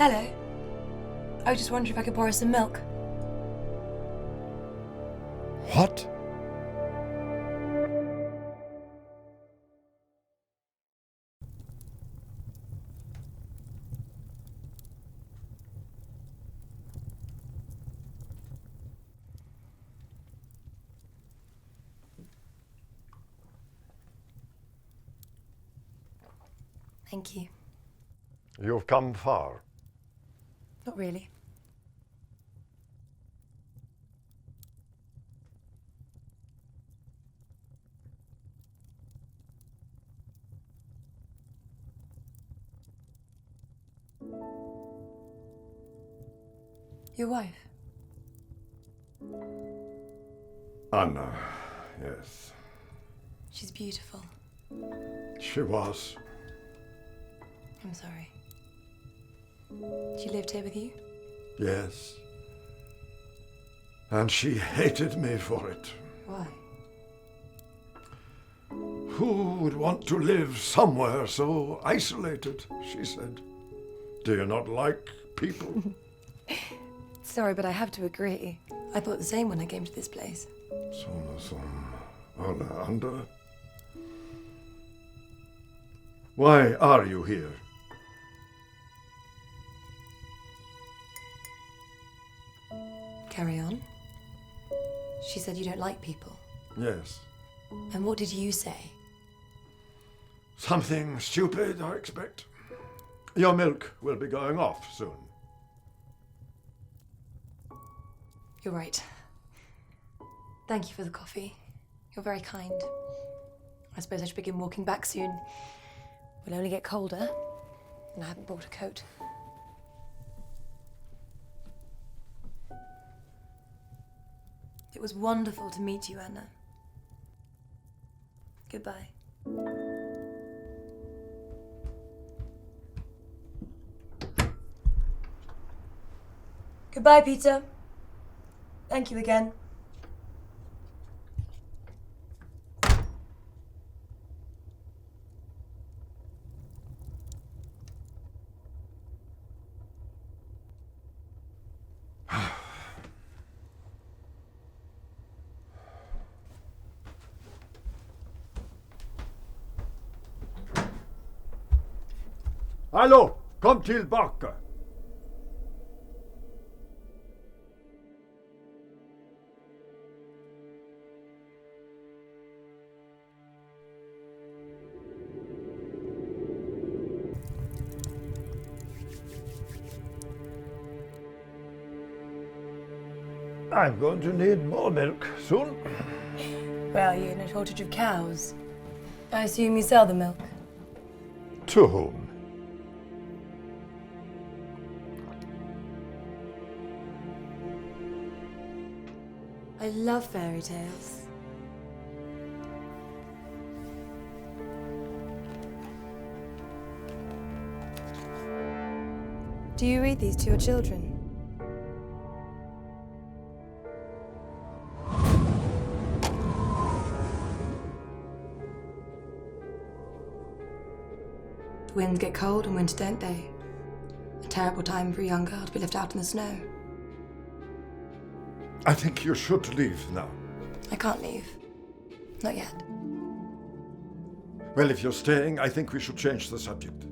Hello. I was just wondering if I could borrow some milk. What? Thank you. You've come far. Not really. Your wife? Anna, yes. She's beautiful. She was. I'm sorry. She lived here with you? Yes. And she hated me for it. Why? Who would want to live somewhere so isolated, she said. Do you not like people? Sorry, but I have to agree. I thought the same when I came to this place. Alejandra. Why are you here? Carry on. She said you don't like people. Yes. And what did you say? Something stupid, I expect. Your milk will be going off soon. You're right. Thank you for the coffee. You're very kind. I suppose I should begin walking back soon. We'll only get colder, and I haven't brought a coat. It was wonderful to meet you, Anna. Goodbye. Goodbye, Peter. Thank you again. Hallå, kom tillbaka! I'm going to need more milk soon. Well, you're in a shortage of cows. I assume you sell the milk. To whom? I love fairy tales. Do you read these to your children? Winds get cold and winter don't they? A terrible time for a young girl to be left out in the snow. I think you should leave now. I can't leave. Not yet. Well, if you're staying, I think we should change the subject.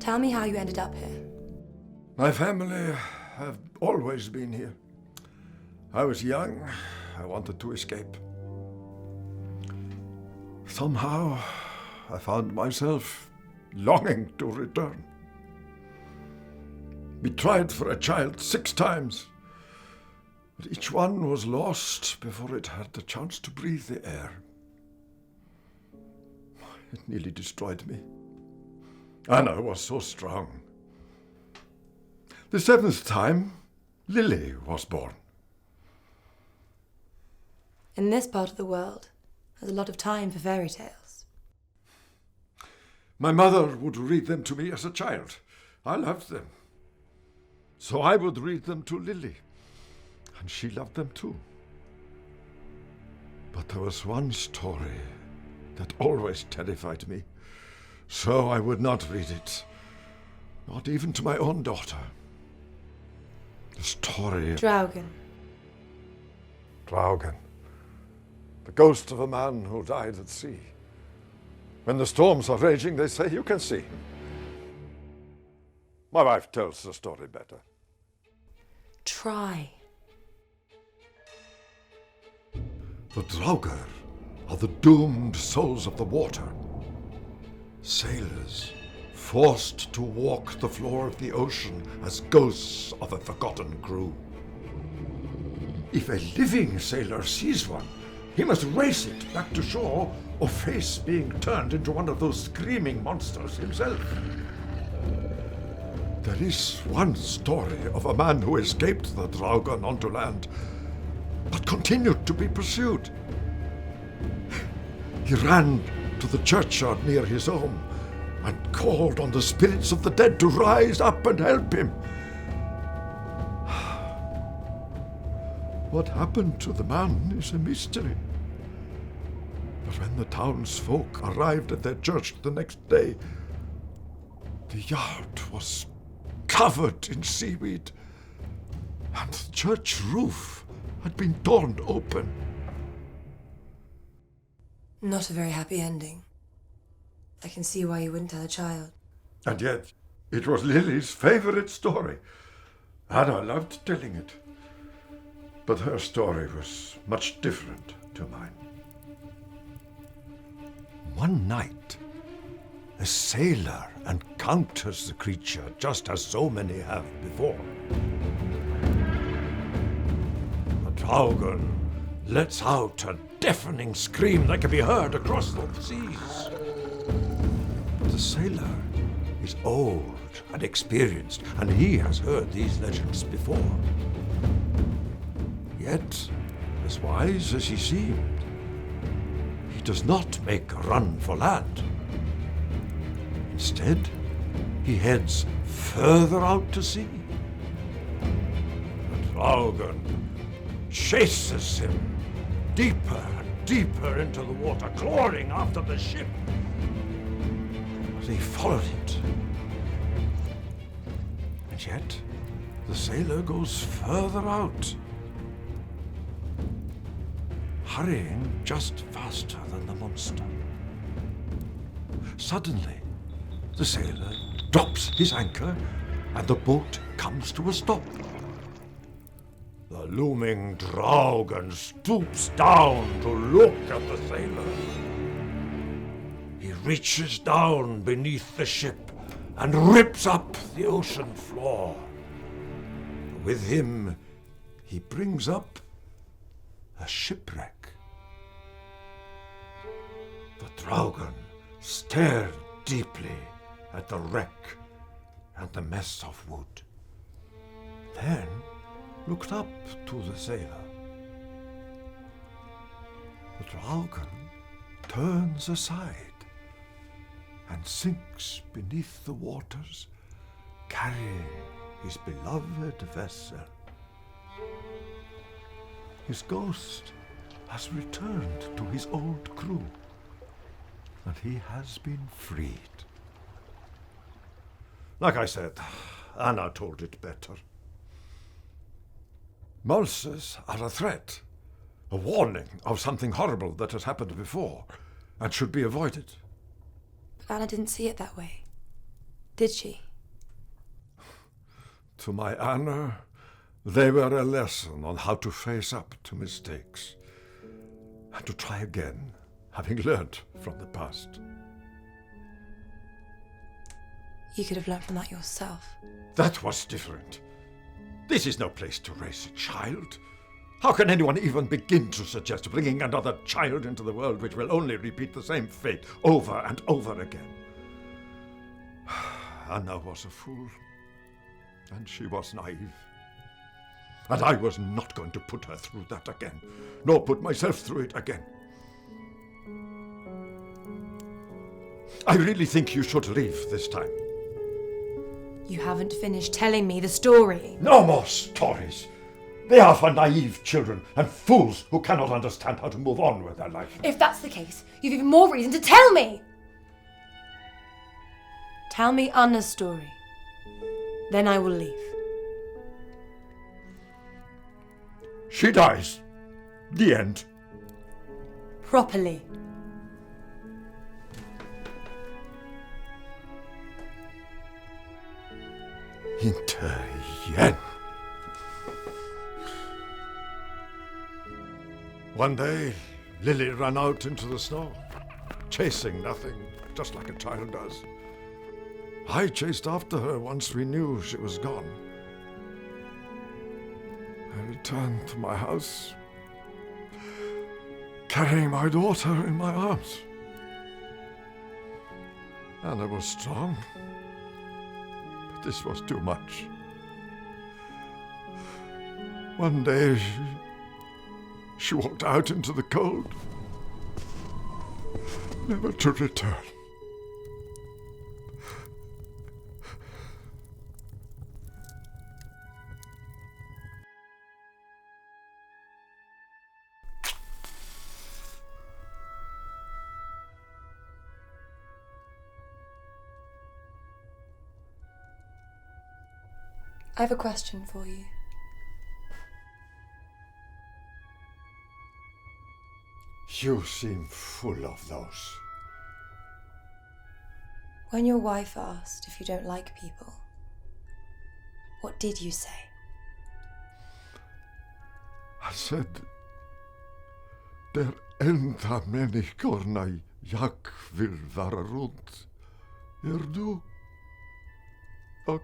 Tell me how you ended up here. My family have always been here. I was young. I wanted to escape. Somehow, I found myself longing to return. We tried for a child 6 times, but each one was lost before it had the chance to breathe the air. It nearly destroyed me. Anna was so strong. The 7th time, Lily was born. In this part of the world, there's a lot of time for fairy tales. My mother would read them to me as a child. I loved them. So I would read them to Lily. And she loved them too. But there was one story that always terrified me. So I would not read it. Not even to my own daughter. The story... Draugen. Draugen. The ghost of a man who died at sea. When the storms are raging, they say you can see him. My wife tells the story better. Try. The Draugr are the doomed souls of the water. Sailors forced to walk the floor of the ocean as ghosts of a forgotten crew. If a living sailor sees one, he must race it back to shore or face being turned into one of those screaming monsters himself. There is one story of a man who escaped the Draugen onto land, but continued to be pursued. He ran to the churchyard near his home and called on the spirits of the dead to rise up and help him. What happened to the man is a mystery. But when the townsfolk arrived at their church the next day, the yard was covered in seaweed, and the church roof had been torn open. Not a very happy ending. I can see why you wouldn't tell a child. And yet, it was Lily's favorite story, and I loved telling it. But her story was much different to mine. One night, a sailor encounters the creature just as so many have before. The Draugen lets out a deafening scream that can be heard across the seas. But the sailor is old and experienced, and he has heard these legends before. Yet, as wise as he seemed, he does not make a run for land. Instead, he heads further out to sea. The Draugen chases him deeper and deeper into the water, clawing after the ship. They followed it. And yet, the sailor goes further out, hurrying just faster than the monster. Suddenly, the sailor drops his anchor and the boat comes to a stop. The looming Draugen stoops down to look at the sailor. He reaches down beneath the ship and rips up the ocean floor. With him, he brings up a shipwreck. The Draugen stared deeply at the wreck and the mess of wood, then looked up to the sailor. The Draugen turns aside and sinks beneath the waters, carrying his beloved vessel. His ghost has returned to his old crew, and he has been freed. Like I said, Anna told it better. Mulses are a threat, a warning of something horrible that has happened before and should be avoided. But Anna didn't see it that way, did she? To my Anna, they were a lesson on how to face up to mistakes and to try again, having learned from the past. You could have learned from that yourself. That was different. This is no place to raise a child. How can anyone even begin to suggest bringing another child into the world which will only repeat the same fate over and over again? Anna was a fool, and she was naive. And I was not going to put her through that again, nor put myself through it again. I really think you should leave this time. You haven't finished telling me the story. No more stories. They are for naive children and fools who cannot understand how to move on with their life. If that's the case, you've even more reason to tell me! Tell me Anna's story. Then I will leave. She dies. The end. Properly. Inte igen. One day, Lily ran out into the snow, chasing nothing, just like a child does. I chased after her once we knew she was gone. I returned to my house, carrying my daughter in my arms. Anna was strong, but this was too much. One day, she walked out into the cold, never to return. I have a question for you. You seem full of those. When your wife asked if you don't like people, what did you say? I said, der enda människorna jag vill vara runt du och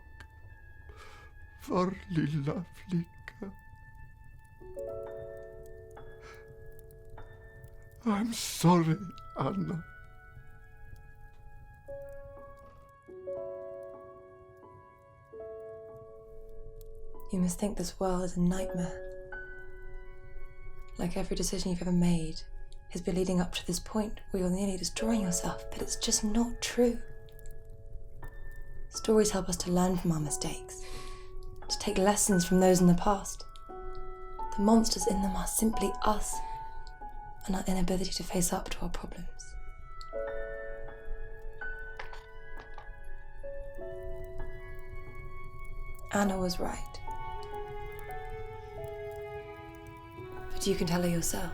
vår lilla flicka. I'm sorry, Anna. You must think this world is a nightmare. Like every decision you've ever made has been leading up to this point where you're nearly destroying yourself, but it's just not true. Stories help us to learn from our mistakes, to take lessons from those in the past. The monsters in them are simply us and our inability to face up to our problems. Anna was right. But you can tell her yourself.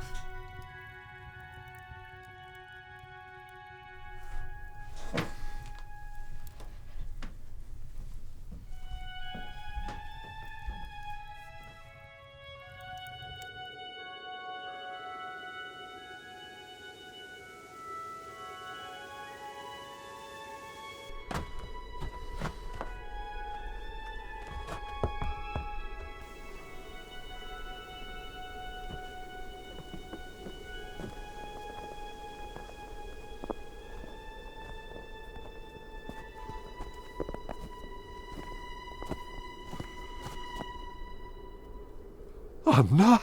Anna?